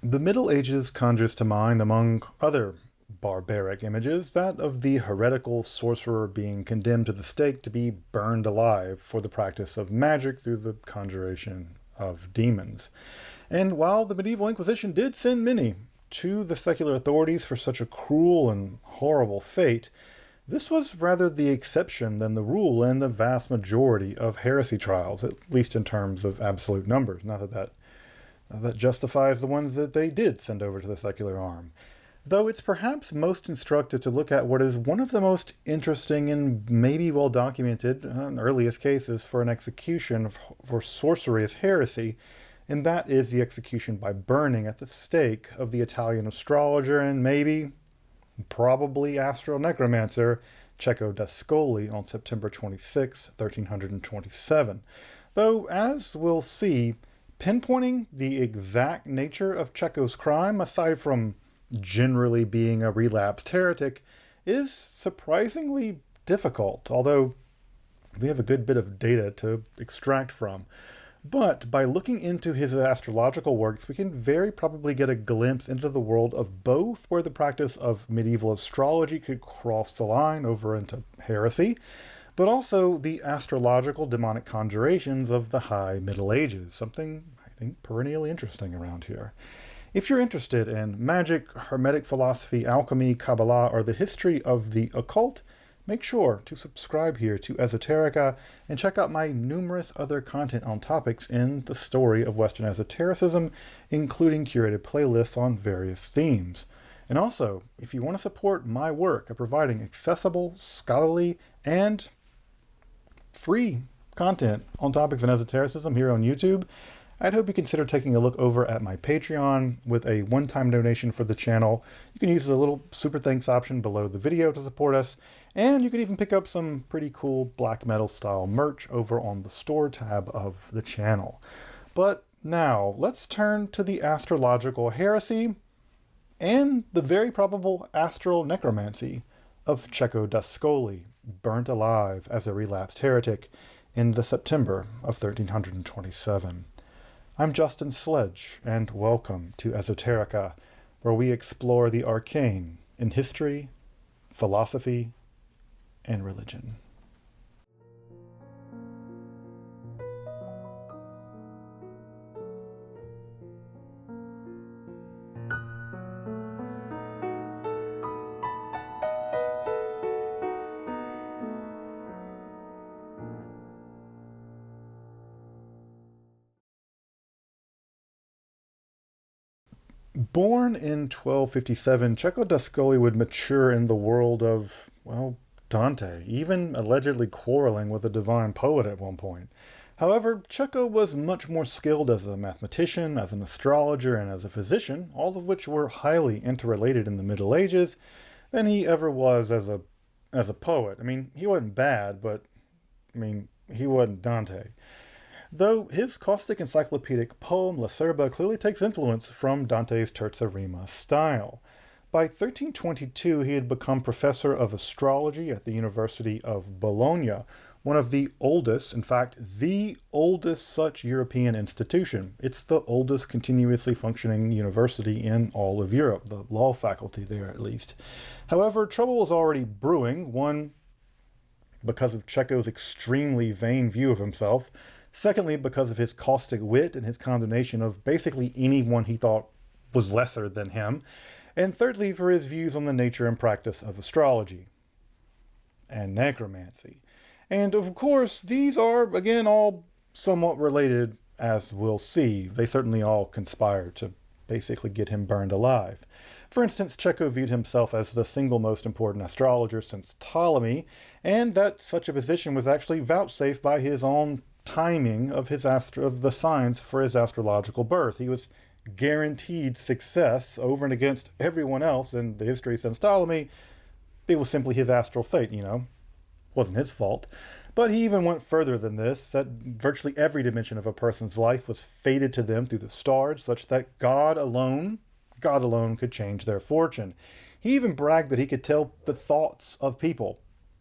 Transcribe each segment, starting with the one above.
The Middle Ages conjures to mind, among other barbaric images, that of the heretical sorcerer being condemned to the stake to be burned alive for the practice of magic through the conjuration of demons. And while the medieval Inquisition did send many to the secular authorities for such a cruel and horrible fate, this was rather the exception than the rule in the vast majority of heresy trials, at least in terms of absolute numbers. Not that justifies the ones that they did send over to the secular arm. Though it's perhaps most instructive to look at what is one of the most interesting and maybe well documented earliest cases for an execution for sorcery as heresy, and that is the execution by burning at the stake of the Italian astrologer and probably astral necromancer Cecco d'Ascoli on September 26, 1327. Though, as we'll see, pinpointing the exact nature of Cecco's crime, aside from generally being a relapsed heretic, is surprisingly difficult, although we have a good bit of data to extract from. But by looking into his astrological works, we can very probably get a glimpse into the world of both where the practice of medieval astrology could cross the line over into heresy, but also the astrological demonic conjurations of the High Middle Ages, something I think perennially interesting around here. If you're interested in magic, hermetic philosophy, alchemy, Kabbalah, or the history of the occult, make sure to subscribe here to Esoterica and check out my numerous other content on topics in the story of Western esotericism, including curated playlists on various themes. And also, if you want to support my work of providing accessible, scholarly, and free content on topics in esotericism here on YouTube, I'd hope you consider taking a look over at my Patreon with a one-time donation for the channel. You can use the little super thanks option below the video to support us, and you can even pick up some pretty cool black metal style merch over on the store tab of the channel. But now, let's turn to the astrological heresy and the very probable astral necromancy of Cecco d'Ascoli, burnt alive as a relapsed heretic in the September of 1327. I'm Justin Sledge, and welcome to Esoterica, where we explore the arcane in history, philosophy, and religion. Born in 1257, Cecco d'Ascoli would mature in the world of, well, Dante, even allegedly quarreling with a divine poet at one point. However, Cecco was much more skilled as a mathematician, as an astrologer, and as a physician, all of which were highly interrelated in the Middle Ages, than he ever was as a poet. I mean, he wasn't bad, but, he wasn't Dante. Though his caustic encyclopedic poem La Serba clearly takes influence from Dante's terza rima style. By 1322, he had become professor of astrology at the University of Bologna, one of the oldest, in fact, the oldest such European institution. It's the oldest continuously functioning university in all of Europe, the law faculty there at least. However, trouble was already brewing, one, because of Cecco's extremely vain view of himself, secondly, because of his caustic wit and his condemnation of basically anyone he thought was lesser than him, and thirdly, for his views on the nature and practice of astrology and necromancy. And of course, these are, again, all somewhat related, as we'll see. They certainly all conspire to basically get him burned alive. For instance, Cecco viewed himself as the single most important astrologer since Ptolemy, and that such a position was actually vouchsafed by his own timing of the signs for his astrological birth. He was guaranteed success over and against everyone else in the history since Ptolemy. It was simply his astral fate, Wasn't his fault. But he even went further than this, that virtually every dimension of a person's life was fated to them through the stars, such that God alone could change their fortune. He even bragged that he could tell the thoughts of people.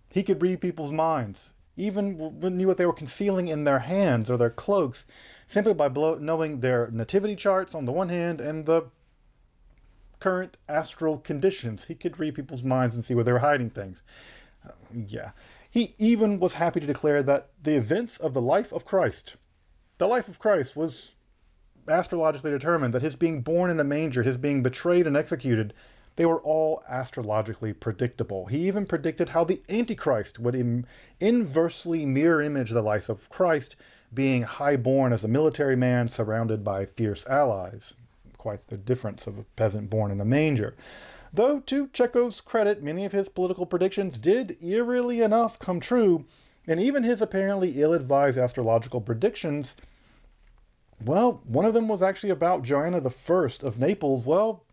He could read people's minds, even knew what they were concealing in their hands or their cloaks, simply by knowing their nativity charts on the one hand and the current astral conditions. He could read people's minds and see where they were hiding things. Yeah. He even was happy to declare that the events of the life of Christ was astrologically determined, that his being born in a manger, his being betrayed and executed, they were all astrologically predictable. He even predicted how the Antichrist would inversely mirror image the life of Christ, being high-born as a military man surrounded by fierce allies. Quite the difference of a peasant born in a manger. Though, to Cecco's credit, many of his political predictions did, eerily enough, come true, and even his apparently ill-advised astrological predictions, well, one of them was actually about Joanna I of Naples. Well,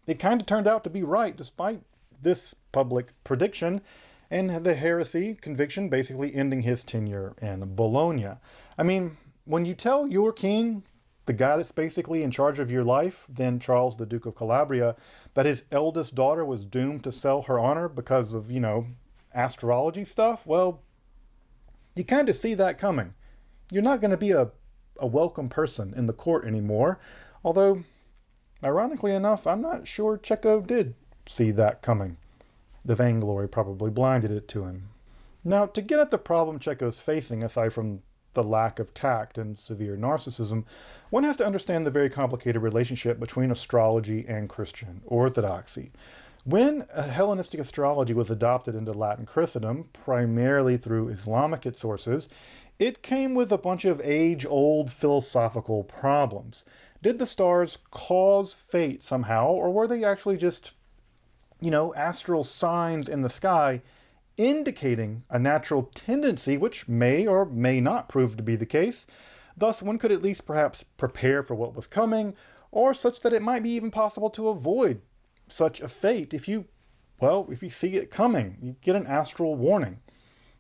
it kind of turned out to be right, despite this public prediction, and the heresy conviction basically ending his tenure in Bologna. I mean, when you tell your king, the guy that's basically in charge of your life, then Charles, the Duke of Calabria, that his eldest daughter was doomed to sell her honor because of, astrology stuff, well, you kind of see that coming. You're not going to be a welcome person in the court anymore, although, ironically enough, I'm not sure Cecco did see that coming. The vainglory probably blinded it to him. Now, to get at the problem Cecco's facing, aside from the lack of tact and severe narcissism, one has to understand the very complicated relationship between astrology and Christian orthodoxy. When Hellenistic astrology was adopted into Latin Christendom, primarily through Islamic sources, it came with a bunch of age-old philosophical problems. Did the stars cause fate somehow, or were they actually just, astral signs in the sky indicating a natural tendency which may or may not prove to be the case? Thus, one could at least perhaps prepare for what was coming, or such that it might be even possible to avoid such a fate if you see it coming. You get an astral warning.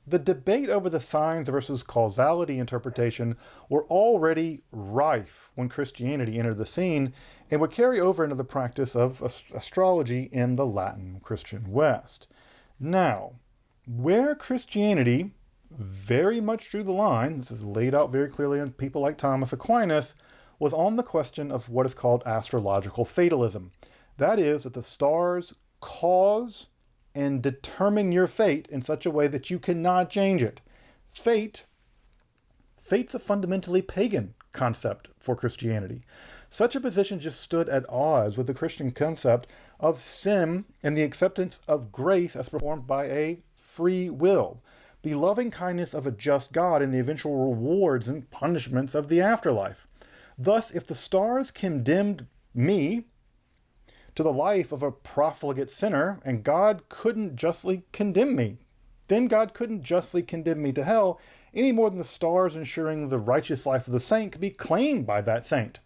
The debate over the signs versus causality interpretation were already rife when Christianity entered the scene and would carry over into the practice of astrology in the Latin Christian West. Now, where Christianity very much drew the line, this is laid out very clearly in people like Thomas Aquinas, was on the question of what is called astrological fatalism. That is, that the stars cause and determine your fate in such a way that you cannot change it. Fate's a fundamentally pagan concept for Christianity. Such a position just stood at odds with the Christian concept of sin and the acceptance of grace as performed by a free will, the loving kindness of a just God, and the eventual rewards and punishments of the afterlife. Thus, if the stars condemned me to the life of a profligate sinner, and God couldn't justly condemn me, then God couldn't justly condemn me to hell any more than the stars ensuring the righteous life of the saint could be claimed by that saint.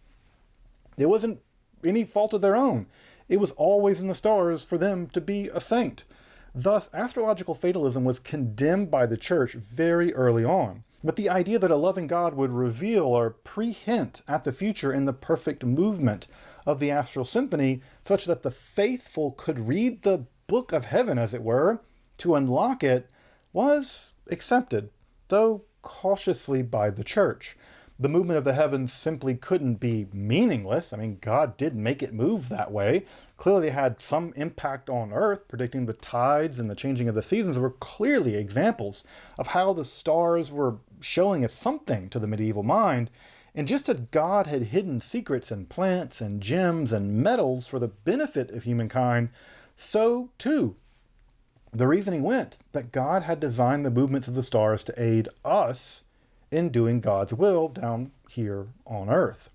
It wasn't any fault of their own. It was always in the stars for them to be a saint. Thus, astrological fatalism was condemned by the church very early on. But the idea that a loving God would reveal or pre-hint at the future in the perfect movement of the astral symphony, such that the faithful could read the book of heaven, as it were, to unlock it, was accepted, though cautiously, by the church. The movement of the heavens simply couldn't be meaningless. I mean, God did make it move that way. Clearly it had some impact on Earth. Predicting the tides and the changing of the seasons were clearly examples of how the stars were showing us something to the medieval mind. And just as God had hidden secrets in plants and gems and metals for the benefit of humankind, so too the reasoning went that God had designed the movements of the stars to aid us in doing God's will down here on Earth.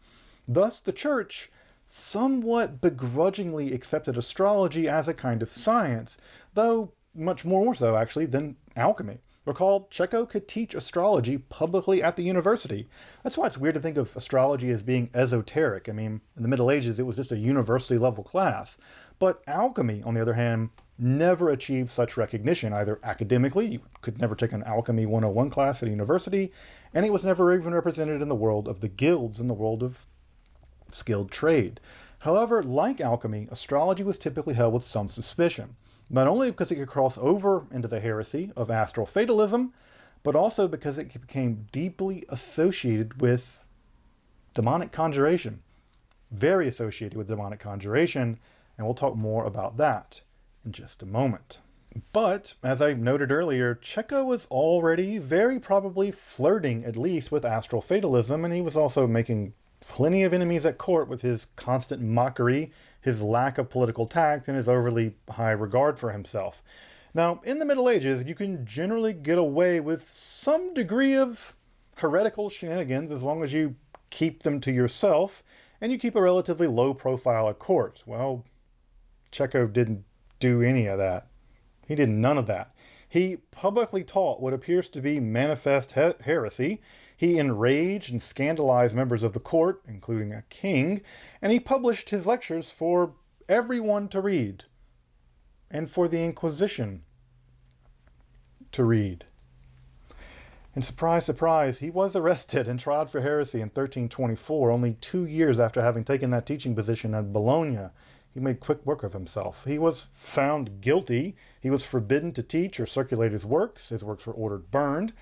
Thus, the church somewhat begrudgingly accepted astrology as a kind of science, though much more so, actually, than alchemy. Recall, Cecco could teach astrology publicly at the university. That's why it's weird to think of astrology as being esoteric. I mean, in the Middle Ages, it was just a university level class. But alchemy, on the other hand, never achieved such recognition, either academically. You could never take an Alchemy 101 class at a university, and it was never even represented in the world of the guilds, in the world of skilled trade. However, like alchemy, astrology was typically held with some suspicion, not only because it could cross over into the heresy of astral fatalism, but also because it became deeply associated with demonic conjuration. Very associated with demonic conjuration, and we'll talk more about that in just a moment. But, as I noted earlier, Cecco was already very probably flirting at least with astral fatalism, and he was also making plenty of enemies at court with his constant mockery, his lack of political tact, and his overly high regard for himself. Now, in the Middle Ages, you can generally get away with some degree of heretical shenanigans as long as you keep them to yourself and you keep a relatively low profile at court. Well, Cecco didn't do any of that. He did none of that. He publicly taught what appears to be manifest heresy. He enraged and scandalized members of the court, including a king, and he published his lectures for everyone to read, and for the Inquisition to read. And surprise, surprise, he was arrested and tried for heresy in 1324, only 2 years after having taken that teaching position at Bologna. He made quick work of himself. He was found guilty. He was forbidden to teach or circulate his works. His works were ordered burned.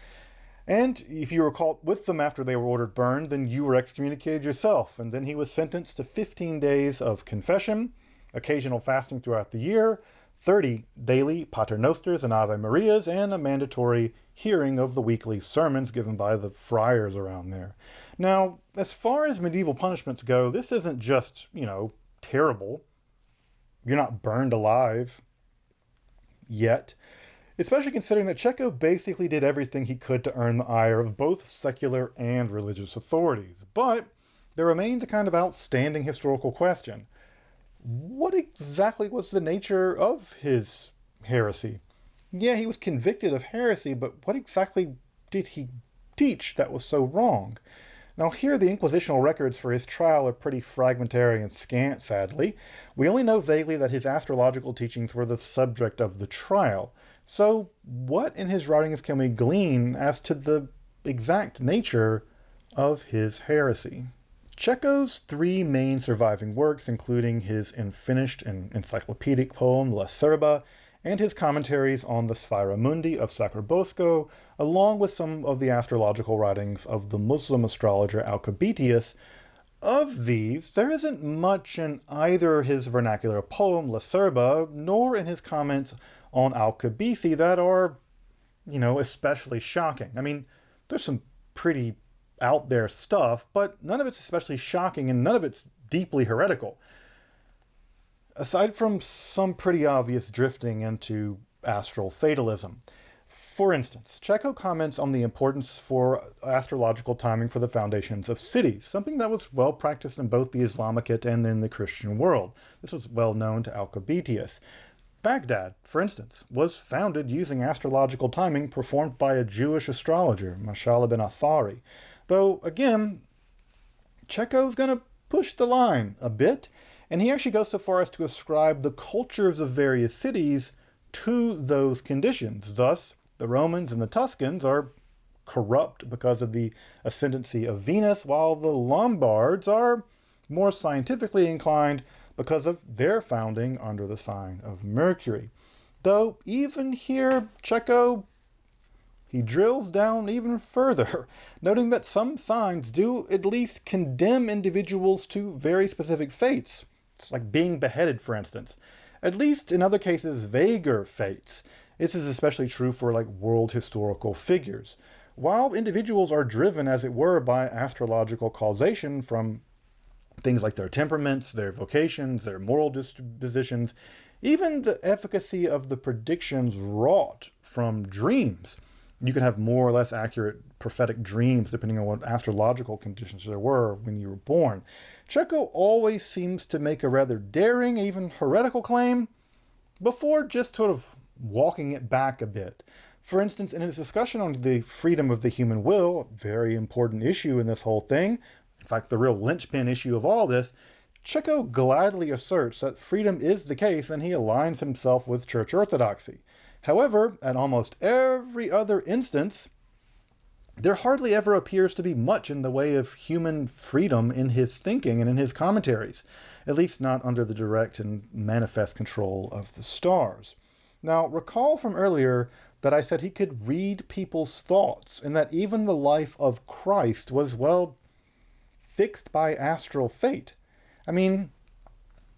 And if you were caught with them after they were ordered burned, then you were excommunicated yourself. And then he was sentenced to 15 days of confession, occasional fasting throughout the year, 30 daily paternosters and Ave Marias, and a mandatory hearing of the weekly sermons given by the friars around there. Now, as far as medieval punishments go, this isn't just, terrible. You're not burned alive yet, especially considering that Cecco basically did everything he could to earn the ire of both secular and religious authorities. But there remains a kind of outstanding historical question. What exactly was the nature of his heresy? Yeah, he was convicted of heresy, but what exactly did he teach that was so wrong? Now here, the inquisitional records for his trial are pretty fragmentary and scant, sadly. We only know vaguely that his astrological teachings were the subject of the trial. So what in his writings can we glean as to the exact nature of his heresy? Cecco's 3 main surviving works, including his unfinished and encyclopedic poem La Serba, and his commentaries on the Sphaera Mundi of Sacrobosco, along with some of the astrological writings of the Muslim astrologer Alcabitius. Of these, there isn't much in either his vernacular poem La Serba, nor in his comments on Alcabisi that are, especially shocking. I mean, there's some pretty out there stuff, but none of it's especially shocking and none of it's deeply heretical. Aside from some pretty obvious drifting into astral fatalism. For instance, Cecco comments on the importance for astrological timing for the foundations of cities, something that was well practiced in both the Islamicate and in the Christian world. This was well known to Alcabitius. Baghdad, for instance, was founded using astrological timing performed by a Jewish astrologer, Mashallah bin Athari. Though, again, Cecco's going to push the line a bit, and he actually goes so far as to ascribe the cultures of various cities to those conditions. Thus, the Romans and the Tuscans are corrupt because of the ascendancy of Venus, while the Lombards are more scientifically inclined because of their founding under the sign of Mercury. Though, even here, Cecco, he drills down even further, noting that some signs do at least condemn individuals to very specific fates. It's like being beheaded, for instance. At least in other cases, vaguer fates. This is especially true for world historical figures. While individuals are driven, as it were, by astrological causation from things like their temperaments, their vocations, their moral dispositions, even the efficacy of the predictions wrought from dreams. You can have more or less accurate prophetic dreams depending on what astrological conditions there were when you were born. Cecco always seems to make a rather daring, even heretical claim before just sort of walking it back a bit. For instance, in his discussion on the freedom of the human will, a very important issue in this whole thing, in fact, the real linchpin issue of all this, Cecco gladly asserts that freedom is the case and he aligns himself with church orthodoxy. However, at almost every other instance, there hardly ever appears to be much in the way of human freedom in his thinking and in his commentaries, at least not under the direct and manifest control of the stars. Now, recall from earlier that I said he could read people's thoughts, and that even the life of Christ was, fixed by astral fate. I mean,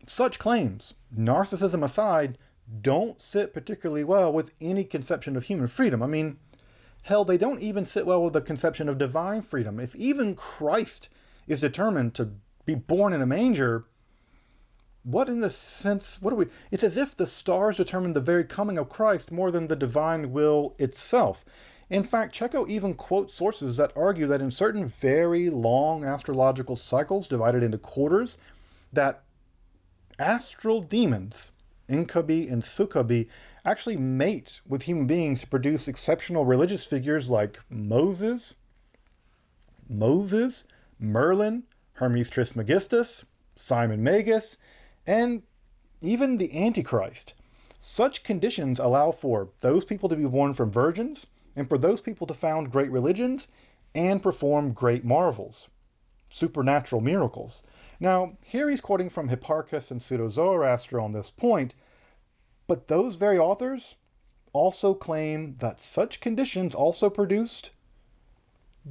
Such claims, narcissism aside, don't sit particularly well with any conception of human freedom. I mean, hell, they don't even sit well with the conception of divine freedom. If even Christ is determined to be born in a manger, what in the sense, what do we, it's as if the stars determine the very coming of Christ more than the divine will itself. In fact, Cecco even quotes sources that argue that in certain very long astrological cycles divided into quarters, that astral demons, incubi and succubi, actually mate with human beings to produce exceptional religious figures like Moses, Merlin, Hermes Trismegistus, Simon Magus, and even the Antichrist. Such conditions allow for those people to be born from virgins, and for those people to found great religions and perform great marvels, supernatural miracles. Now, here he's quoting from Hipparchus and Pseudo-Zoroaster on this point, but those very authors also claim that such conditions also produced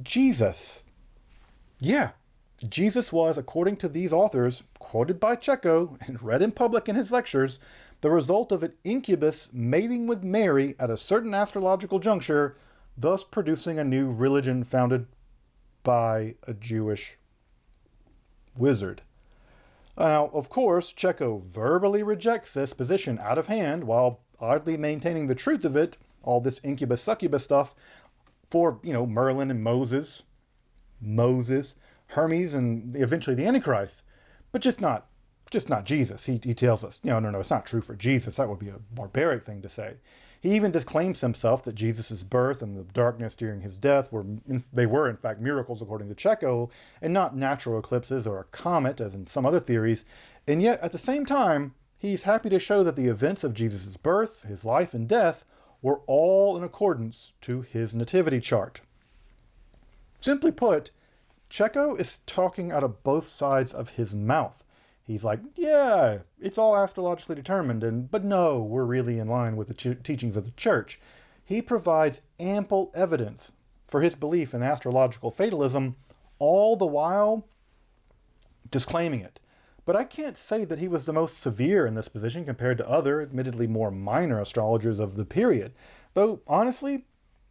Jesus. Yeah, Jesus was, according to these authors, quoted by Cecco and read in public in his lectures, the result of an incubus mating with Mary at a certain astrological juncture, thus producing a new religion founded by a Jewish wizard. Now, of course, Cecco verbally rejects this position out of hand while oddly maintaining the truth of it, all this incubus succubus stuff, for, Merlin and Moses, Hermes, and eventually the Antichrist. But just not Jesus. He tells us, no, it's not true for Jesus. That would be a barbaric thing to say. He even disclaims himself that Jesus' birth and the darkness during his death were in fact miracles according to Cecco, and not natural eclipses or a comet, as in some other theories. And yet, at the same time, he's happy to show that the events of Jesus' birth, his life, and death were all in accordance to his nativity chart. Simply put, Cecco is talking out of both sides of his mouth. He's like, yeah, it's all astrologically determined, but no, we're really in line with the teachings of the church. He provides ample evidence for his belief in astrological fatalism, all the while disclaiming it. But I can't say that he was the most severe in this position compared to other, admittedly more minor astrologers of the period. Though, honestly,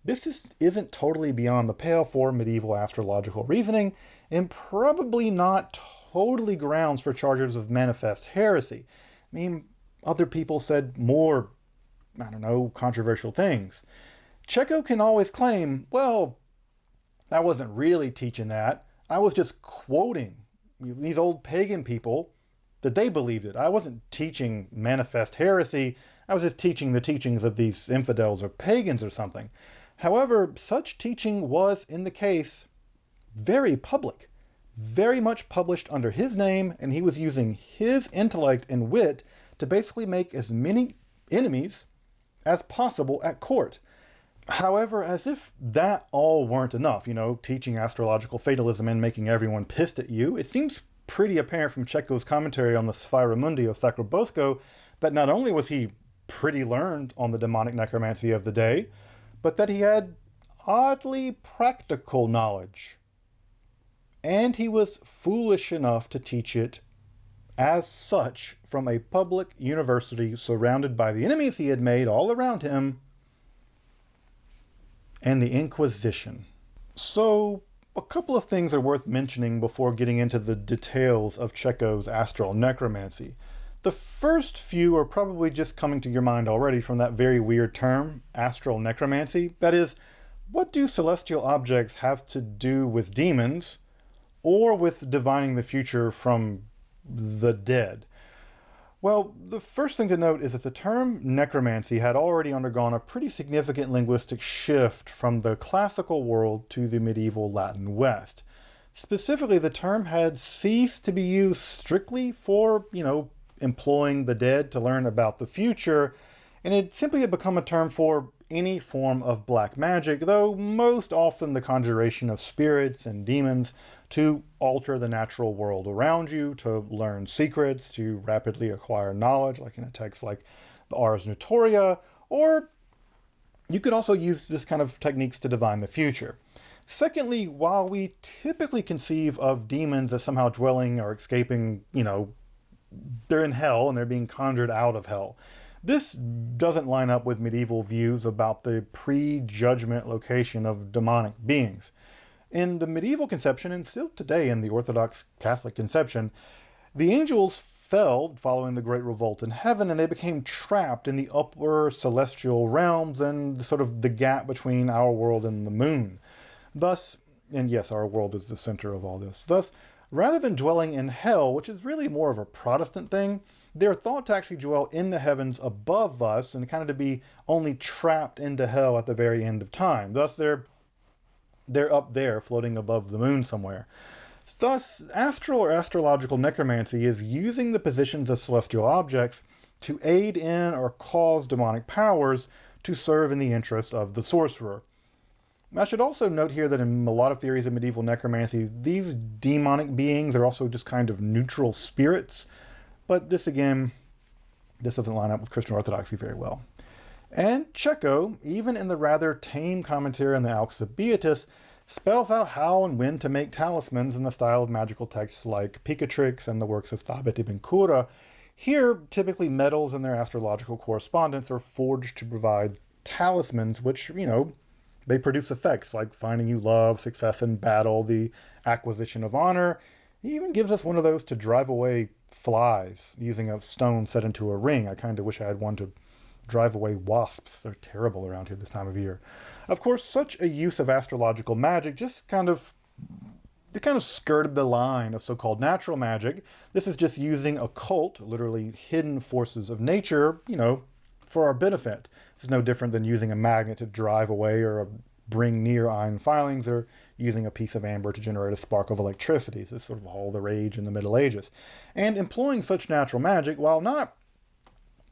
this just isn't totally beyond the pale for medieval astrological reasoning, and probably not totally grounds for charges of manifest heresy. I mean, other people said more, controversial things. Cecco can always claim, well, I wasn't really teaching that. I was just quoting these old pagan people that they believed it. I wasn't teaching manifest heresy. I was just teaching the teachings of these infidels or pagans or something. However, such teaching was, in the case, very public, very much published under his name, and he was using his intellect and wit to basically make as many enemies as possible at court. However, as if that all weren't enough, teaching astrological fatalism and making everyone pissed at you, it seems pretty apparent from Cecco's commentary on the Sphaera Mundi of Sacro Bosco that not only was he pretty learned on the demonic necromancy of the day, but that he had oddly practical knowledge. And he was foolish enough to teach it as such from a public university surrounded by the enemies he had made all around him and the Inquisition. So, a couple of things are worth mentioning before getting into the details of Cecco's astral necromancy. The first few are probably just coming to your mind already from that very weird term, astral necromancy. That is, what do celestial objects have to do with demons, or with divining the future from the dead? Well, the first thing to note is that the term necromancy had already undergone a pretty significant linguistic shift from the classical world to the medieval Latin West. Specifically, the term had ceased to be used strictly for, employing the dead to learn about the future, and it simply had become a term for any form of black magic, though most often the conjuration of spirits and demons to alter the natural world around you, to learn secrets, to rapidly acquire knowledge, like in a text like the Ars Notoria, or you could also use this kind of techniques to divine the future. Secondly, while we typically conceive of demons as somehow dwelling or escaping, they're in hell and they're being conjured out of hell. This doesn't line up with medieval views about the pre-judgment location of demonic beings. In the medieval conception, and still today in the Orthodox Catholic conception, the angels fell following the Great Revolt in heaven, and they became trapped in the upper celestial realms and sort of the gap between our world and the moon. Thus, and yes, our world is the center of all this. Thus, rather than dwelling in hell, which is really more of a Protestant thing, they're thought to actually dwell in the heavens above us and kind of to be only trapped into hell at the very end of time. Thus, they're up there floating above the moon somewhere. Thus, astral or astrological necromancy is using the positions of celestial objects to aid in or cause demonic powers to serve in the interest of the sorcerer. I should also note here that in a lot of theories of medieval necromancy, these demonic beings are also just kind of neutral spirits. But this, again, this doesn't line up with Christian orthodoxy very well. And Cecco, even in the rather tame commentary on the Alcibiades, spells out how and when to make talismans in the style of magical texts like Picatrix and the works of Thabit ibn Qurra. Here, typically metals in their astrological correspondence are forged to provide talismans, which, they produce effects like finding you love, success in battle, the acquisition of honor. He even gives us one of those to drive away flies using a stone set into a ring. I kind of wish I had one to drive away wasps. They're terrible around here this time of year. Of course, such a use of astrological magic just kind of skirted the line of so-called natural magic. This is just using occult, literally hidden forces of nature, for our benefit. This is no different than using a magnet to drive away or bring near iron filings, or using a piece of amber to generate a spark of electricity. This is sort of all the rage in the Middle Ages. And employing such natural magic, while not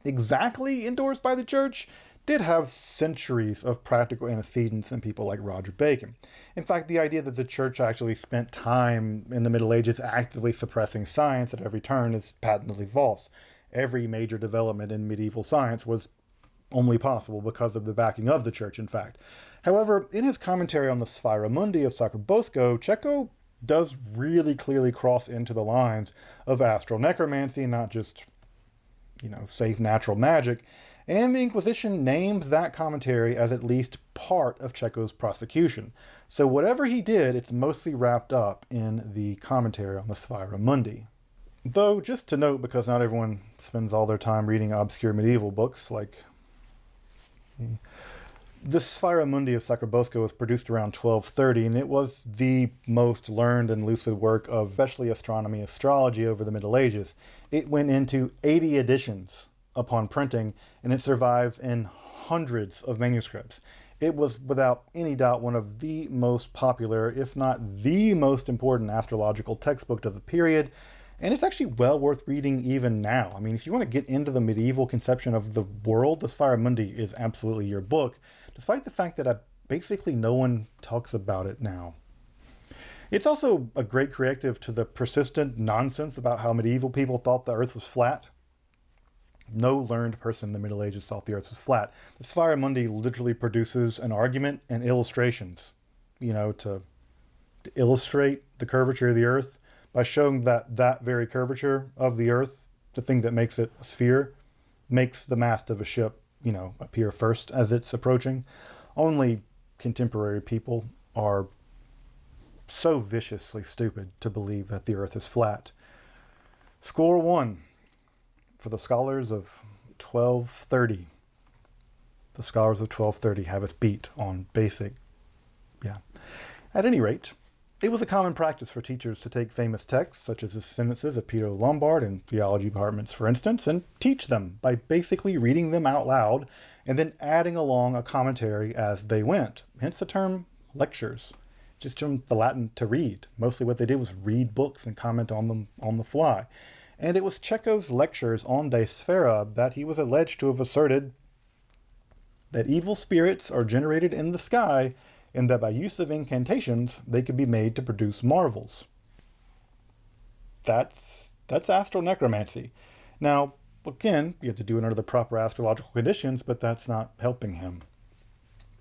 exactly endorsed by the church, did have centuries of practical antecedents in people like Roger Bacon. In fact, the idea that the church actually spent time in the Middle Ages actively suppressing science at every turn is patently false. Every major development in medieval science was only possible because of the backing of the church, in fact. However, in his commentary on the Sphaera Mundi of Sacro Bosco, Cecco does really clearly cross into the lines of astral necromancy, not just, safe natural magic. And the Inquisition names that commentary as at least part of Cecco's prosecution. So whatever he did, it's mostly wrapped up in the commentary on the Sphaera Mundi. Though, just to note, because not everyone spends all their time reading obscure medieval books, like the Sphaera Mundi of Sacro Bosco was produced around 1230, and it was the most learned and lucid work of especially astronomy and astrology over the Middle Ages. It went into 80 editions upon printing, and it survives in hundreds of manuscripts. It was without any doubt one of the most popular, if not the most important astrological textbook of the period, and it's actually well worth reading even now. I mean, if you want to get into the medieval conception of the world, the Sphaera Mundi is absolutely your book, despite the fact that basically no one talks about it now. It's also a great corrective to the persistent nonsense about how medieval people thought the earth was flat. No learned person in the Middle Ages thought the earth was flat. The Sphaera Mundi literally produces an argument and illustrations, to illustrate the curvature of the earth by showing that very curvature of the earth, the thing that makes it a sphere, makes the mast of a ship, appear first as it's approaching. Only contemporary people are so viciously stupid to believe that the earth is flat. Score 1 for the scholars of 1230. The scholars of 1230 have us beat on basic, At any rate, it was a common practice for teachers to take famous texts, such as the sentences of Peter the Lombard in theology departments, for instance, and teach them by basically reading them out loud and then adding along a commentary as they went. Hence the term lectures, just from the Latin to read. Mostly what they did was read books and comment on them on the fly. And it was Cecco's lectures on De Sphera that he was alleged to have asserted that evil spirits are generated in the sky, and that by use of incantations, they could be made to produce marvels. That's astral necromancy. Now, again, you have to do it under the proper astrological conditions, but that's not helping him.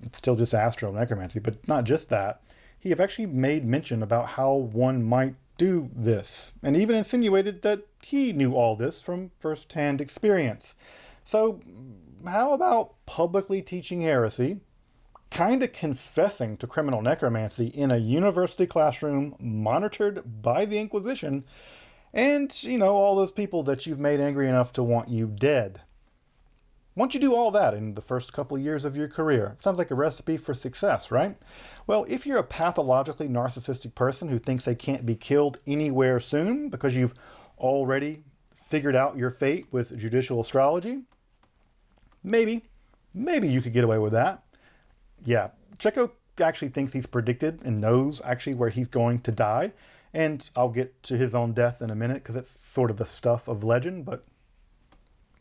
It's still just astral necromancy, but not just that. He have actually made mention about how one might do this, and even insinuated that he knew all this from first-hand experience. So how about publicly teaching heresy, kind of confessing to criminal necromancy in a university classroom monitored by the Inquisition, and, you know, all those people that you've made angry enough to want you dead? Once you do all that in the first couple of years of your career, it sounds like a recipe for success, right? Well, if you're a pathologically narcissistic person who thinks they can't be killed anywhere soon because you've already figured out your fate with judicial astrology, maybe you could get away with that. Yeah, Cecco actually thinks he's predicted and knows actually where he's going to die. And I'll get to his own death in a minute because it's sort of the stuff of legend, but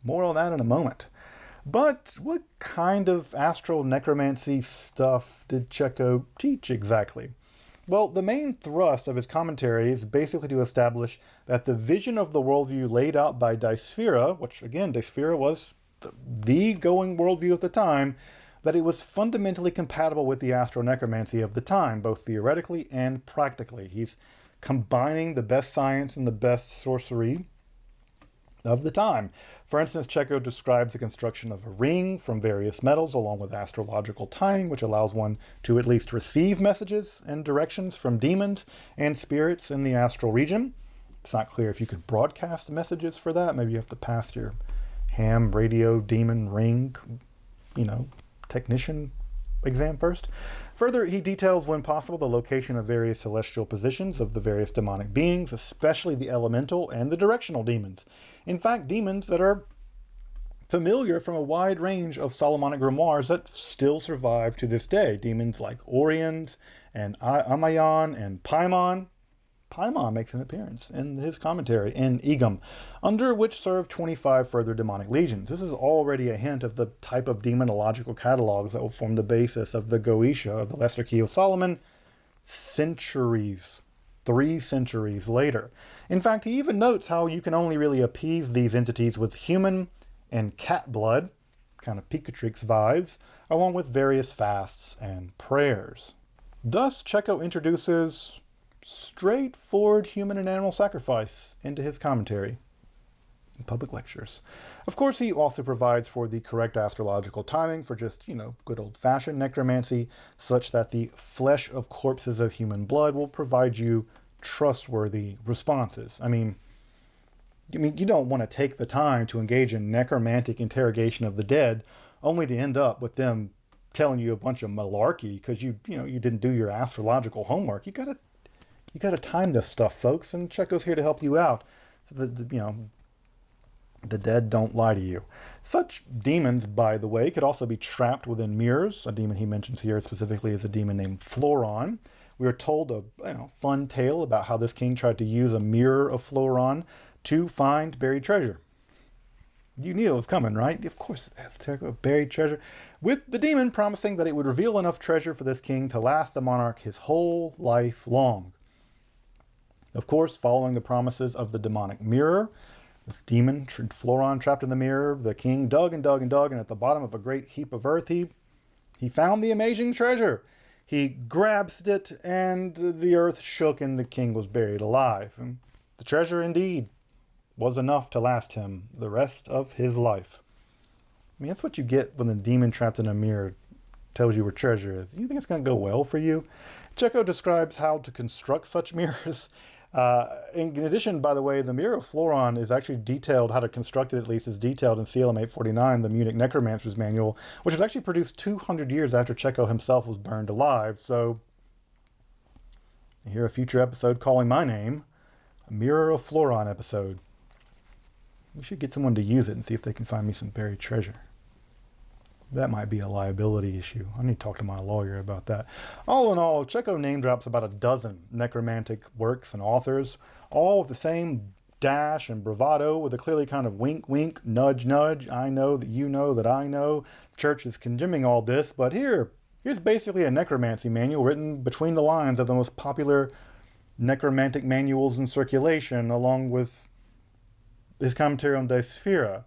more on that in a moment. But what kind of astral necromancy stuff did Cecco teach exactly? Well, the main thrust of his commentary is basically to establish that the vision of the worldview laid out by Sphaera, which again, Sphaera was the going worldview of the time, that it was fundamentally compatible with the astral necromancy of the time, both theoretically and practically. He's combining the best science and the best sorcery of the time. For instance, Cecco describes the construction of a ring from various metals along with astrological timing, which allows one to at least receive messages and directions from demons and spirits in the astral region. It's not clear if you could broadcast messages for that. Maybe you have to pass your ham radio demon ring, technician exam first. Further, he details, when possible, the location of various celestial positions of the various demonic beings, especially the elemental and the directional demons. In fact, demons that are familiar from a wide range of Solomonic grimoires that still survive to this day. Demons like Orions and Amayon and Paimon. Paimon makes an appearance in his commentary in Egum, under which serve 25 further demonic legions. This is already a hint of the type of demonological catalogs that will form the basis of the Goetia of the Lesser Key of Solomon centuries, 3 centuries later. In fact, he even notes how you can only really appease these entities with human and cat blood, kind of Picatrix vibes, along with various fasts and prayers. Thus, Cecco introduces straightforward human and animal sacrifice into his commentary in public lectures. Of course, he also provides for the correct astrological timing for just, good old-fashioned necromancy, such that the flesh of corpses of human blood will provide you trustworthy responses. I mean, you don't want to take the time to engage in necromantic interrogation of the dead only to end up with them telling you a bunch of malarkey because you didn't do your astrological homework. You gotta time this stuff, folks, and Cecco's here to help you out so that the dead don't lie to you. Such demons, by the way, could also be trapped within mirrors. A demon he mentions here specifically is a demon named Floron. We are told a fun tale about how this king tried to use a mirror of Floron to find buried treasure. You knew it was coming, right? Of course, Esoterica, buried treasure. With the demon promising that it would reveal enough treasure for this king to last the monarch his whole life long. Of course, following the promises of the demonic mirror, this demon, Floron, trapped in the mirror, the king dug and dug and dug, and at the bottom of a great heap of earth, he found the amazing treasure. He grasped it, and the earth shook, and the king was buried alive. And the treasure, indeed, was enough to last him the rest of his life. I mean, that's what you get when the demon trapped in a mirror tells you where treasure is. You think it's going to go well for you? Cecco describes how to construct such mirrors. In addition, by the way, the mirror of Floron is actually detailed, how to construct it at least, is detailed in CLM 849, the Munich Necromancer's Manual, which was actually produced 200 years after Cecco himself was burned alive. So, you hear a future episode calling my name, a Mirror of Floron episode. We should get someone to use it and see if they can find me some buried treasure. That might be a liability issue. I need to talk to my lawyer about that. All in all, Cecco name drops about a dozen necromantic works and authors, all with the same dash and bravado, with a clearly kind of wink, wink, nudge, nudge. I know that you know that I know. The church is condemning all this, but here's basically a necromancy manual written between the lines of the most popular necromantic manuals in circulation, along with his commentary on Sphaera.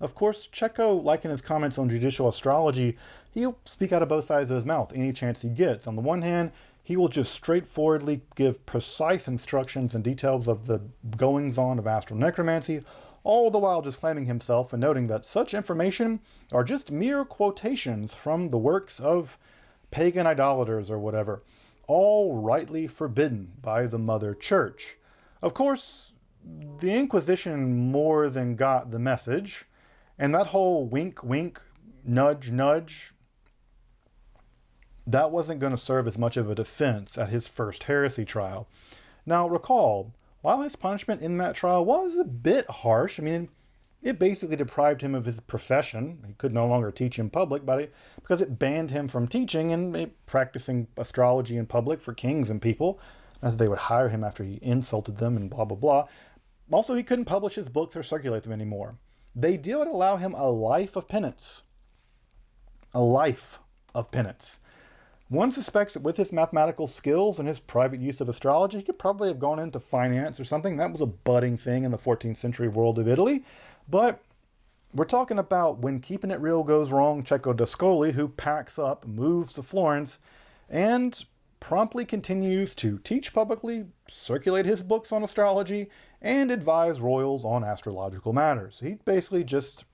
Of course, Cecco, like in his comments on judicial astrology, he'll speak out of both sides of his mouth any chance he gets. On the one hand, He will just straightforwardly give precise instructions and details of the goings-on of astral necromancy, all the while disclaiming himself and noting that such information are just mere quotations from the works of pagan idolaters or whatever, all rightly forbidden by the Mother Church. Of course, the Inquisition more than got the message, and that whole wink, wink, nudge, nudge, that wasn't going to serve as much of a defense at his first heresy trial. Now, recall, while his punishment in that trial was a bit harsh, I mean, it basically deprived him of his profession. He could no longer teach in public because it banned him from teaching and practicing astrology in public for kings and people. Not that they would hire him after he insulted them and blah, blah, blah. Also, he couldn't publish his books or circulate them anymore. They did allow him a life of penance. A life of penance. One suspects that with his mathematical skills and his private use of astrology, he could probably have gone into finance or something. That was a budding thing in the 14th century world of Italy. But we're talking about when keeping it real goes wrong, Cecco d'Ascoli, who packs up, moves to Florence, and promptly continues to teach publicly, circulate his books on astrology, and advise royals on astrological matters. He basically just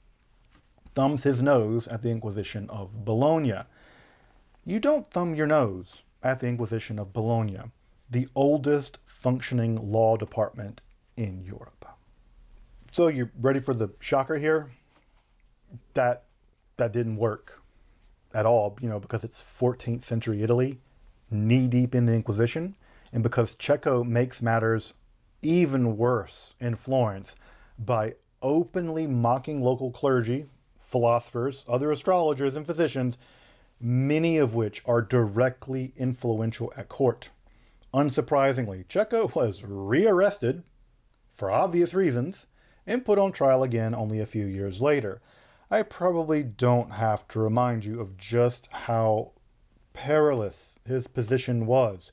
thumbs his nose at the Inquisition of Bologna. You don't thumb your nose at the Inquisition of Bologna, the oldest functioning law department in Europe. So you're ready for the shocker here? That didn't work at all, because it's 14th century Italy, knee-deep in the Inquisition, and because Cecco makes matters even worse in Florence by openly mocking local clergy, philosophers, other astrologers, and physicians, many of which are directly influential at court. Unsurprisingly, Cecco was rearrested, for obvious reasons, and put on trial again only a few years later. I probably don't have to remind you of just how perilous his position was.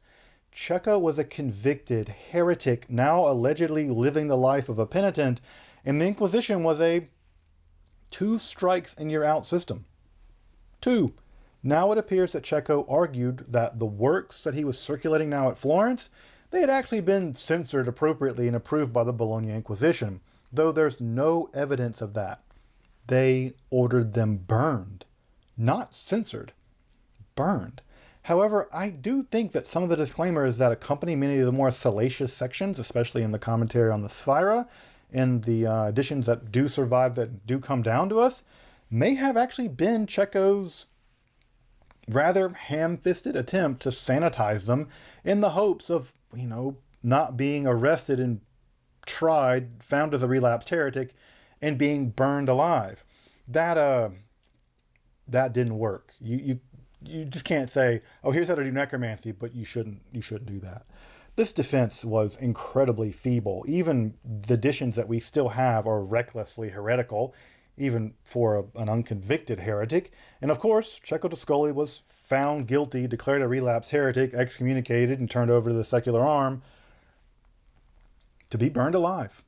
Cecco was a convicted heretic, now allegedly living the life of a penitent, and the Inquisition was a 2 strikes and you're out system. 2. Now it appears that Cecco argued that the works that he was circulating now at Florence, they had actually been censored appropriately and approved by the Bologna Inquisition, though there's no evidence of that. They ordered them burned, not censored, burned. However, I do think that some of the disclaimers that accompany many of the more salacious sections, especially in the commentary on the Sphaera, and the editions that do survive, that do come down to us, may have actually been Cecco's rather ham-fisted attempt to sanitize them in the hopes of, not being arrested and tried, found as a relapsed heretic, and being burned alive. That didn't work. You just can't say, oh, here's how to do necromancy, but you shouldn't do that. This defense was incredibly feeble. Even the editions that we still have are recklessly heretical, even for an unconvicted heretic. And of course, Cecco d'Ascoli was found guilty, declared a relapsed heretic, excommunicated, and turned over to the secular arm to be burned alive.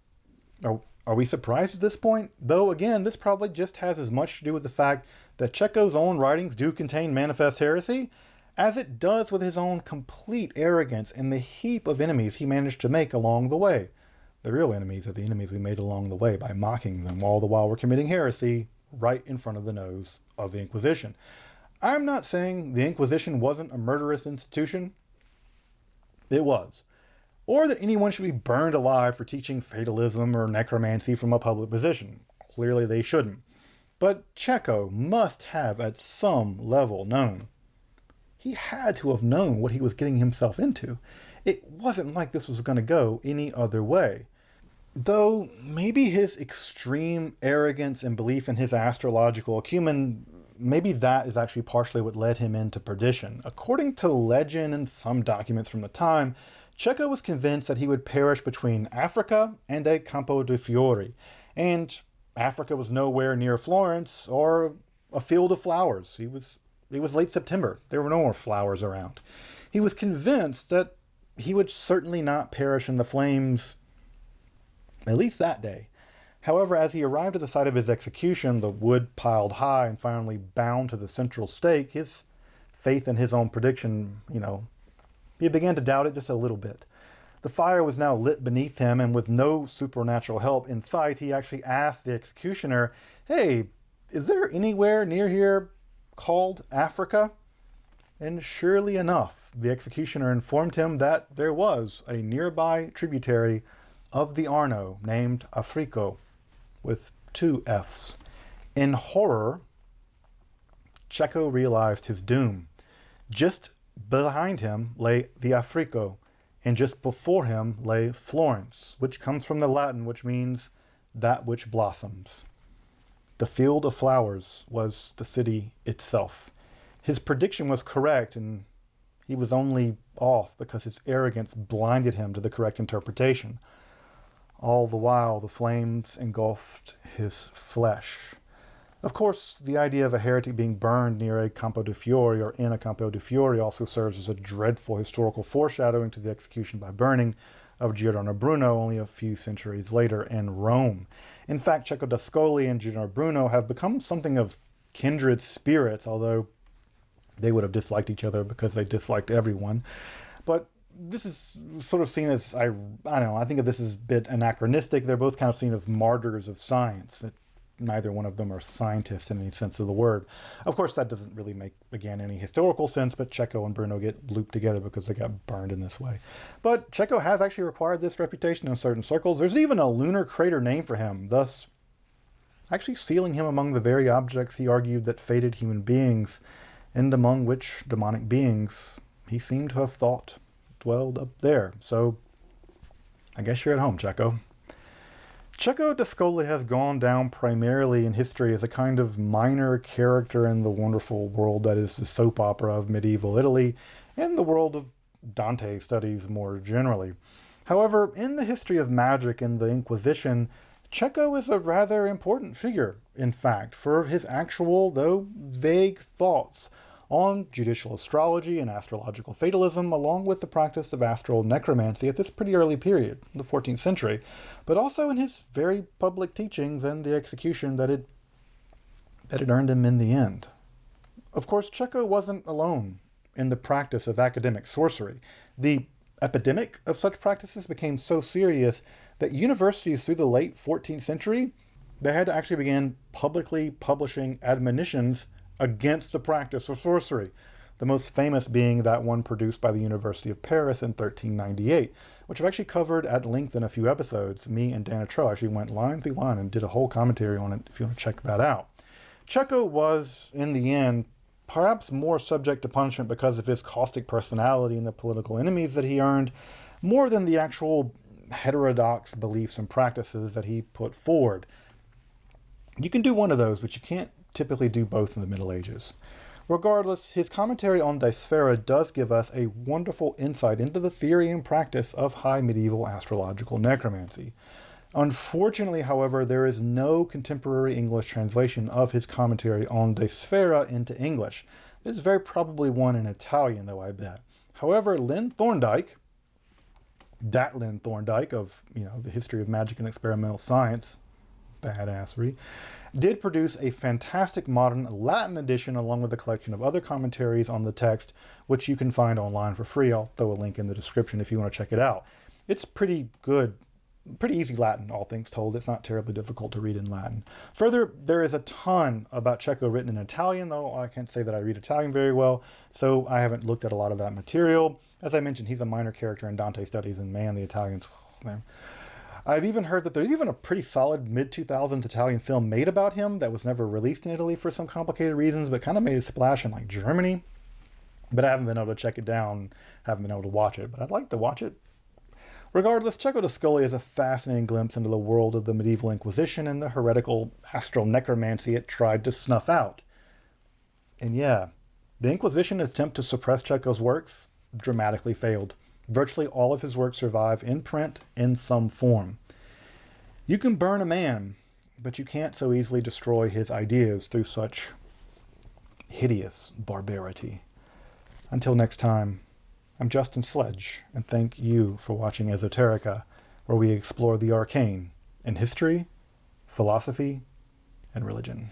Are we surprised at this point? Though, again, this probably just has as much to do with the fact that Cecco's own writings do contain manifest heresy, as it does with his own complete arrogance and the heap of enemies he managed to make along the way. The real enemies are the enemies we made along the way by mocking them all the while we're committing heresy right in front of the nose of the Inquisition. I'm not saying the Inquisition wasn't a murderous institution. It was. Or that anyone should be burned alive for teaching fatalism or necromancy from a public position. Clearly they shouldn't. But Cecco must have at some level known. He had to have known what he was getting himself into. It wasn't like this was going to go any other way. Though maybe his extreme arrogance and belief in his astrological acumen, maybe that is actually partially what led him into perdition. According to legend and some documents from the time, Cecco was convinced that he would perish between Africa and a Campo de Fiori, and Africa was nowhere near Florence or a field of flowers. It was late September. There were no more flowers around. He was convinced that he would certainly not perish in the flames, at least that day. However, as he arrived at the site of his execution, the wood piled high and finally bound to the central stake, his faith in his own prediction, He began to doubt it just a little bit. The fire was now lit beneath him, and with no supernatural help in sight, he actually asked the executioner, "Hey, is there anywhere near here called Africa?" And surely enough, the executioner informed him that there was a nearby tributary of the Arno named Africo, with 2 F's. In horror, Cecco realized his doom. Just behind him lay the Africo, and just before him lay Florence, which comes from the Latin, which means that which blossoms. The field of flowers was the city itself. His prediction was correct, and he was only off because his arrogance blinded him to the correct interpretation. All the while, the flames engulfed his flesh. Of course, the idea of a heretic being burned near a Campo de Fiori or in a Campo de Fiori also serves as a dreadful historical foreshadowing to the execution by burning of Giordano Bruno only a few centuries later in Rome. In fact, Cecco d'Ascoli and Giordano Bruno have become something of kindred spirits, although they would have disliked each other because they disliked everyone. But this is sort of seen as, I don't know, I think of this as a bit anachronistic. They're both kind of seen as martyrs of science. Neither one of them are scientists in any sense of the word. Of course, that doesn't really make, again, any historical sense, but Cecco and Bruno get looped together because they got burned in this way. But Cecco has actually acquired this reputation in certain circles. There's even a lunar crater named for him, thus actually sealing him among the very objects he argued that fated human beings, and among which demonic beings he seemed to have thought dwelled up there. So I guess you're at home, Cecco. Cecco d'Ascoli has gone down primarily in history as a kind of minor character in the wonderful world that is the soap opera of medieval Italy and the world of Dante studies more generally. However, in the history of magic and the Inquisition, Cecco is a rather important figure, in fact, for his actual, though vague, thoughts on judicial astrology and astrological fatalism, along with the practice of astral necromancy at this pretty early period, the 14th century, but also in his very public teachings and the execution that it earned him in the end. Of course, Cecco wasn't alone in the practice of academic sorcery. The epidemic of such practices became so serious that universities through the late 14th century, they had to actually begin publicly publishing admonitions against the practice of sorcery, the most famous being that one produced by the University of Paris in 1398, which I've actually covered at length in a few episodes. Me and Dana Trow actually went line through line and did a whole commentary on it if you want to check that out. Cecco was, in the end, perhaps more subject to punishment because of his caustic personality and the political enemies that he earned, more than the actual heterodox beliefs and practices that he put forward. You can do one of those, but you can't typically do both in the Middle Ages. Regardless, his commentary on Die Sphaera does give us a wonderful insight into the theory and practice of high medieval astrological necromancy. Unfortunately, however, there is no contemporary English translation of his commentary on Die Sphaera into English. There's very probably one in Italian, though, I bet. However, Lynn Thorndike, that Lynn Thorndike of, the history of magic and experimental science, badassery, did produce a fantastic modern Latin edition along with a collection of other commentaries on the text, which you can find online for free. I'll throw a link in the description if you want to check it out. It's pretty good, pretty easy Latin, all things told. It's not terribly difficult to read in Latin. Further, there is a ton about Cecco written in Italian, though I can't say that I read Italian very well, so I haven't looked at a lot of that material. As I mentioned, he's a minor character in Dante studies, and man, the Italians, man. I've even heard that there's even a pretty solid mid-2000s Italian film made about him that was never released in Italy for some complicated reasons, but kind of made a splash in Germany. But I haven't been able to check it down, haven't been able to watch it, but I'd like to watch it. Regardless, Cecco d'Ascoli is a fascinating glimpse into the world of the medieval Inquisition and the heretical astral necromancy it tried to snuff out. And yeah, the Inquisition's attempt to suppress Cecco's works dramatically failed. Virtually all of his works survive in print in some form. You can burn a man, but you can't so easily destroy his ideas through such hideous barbarity. Until next time, I'm Justin Sledge, and thank you for watching Esoterica, where we explore the arcane in history, philosophy, and religion.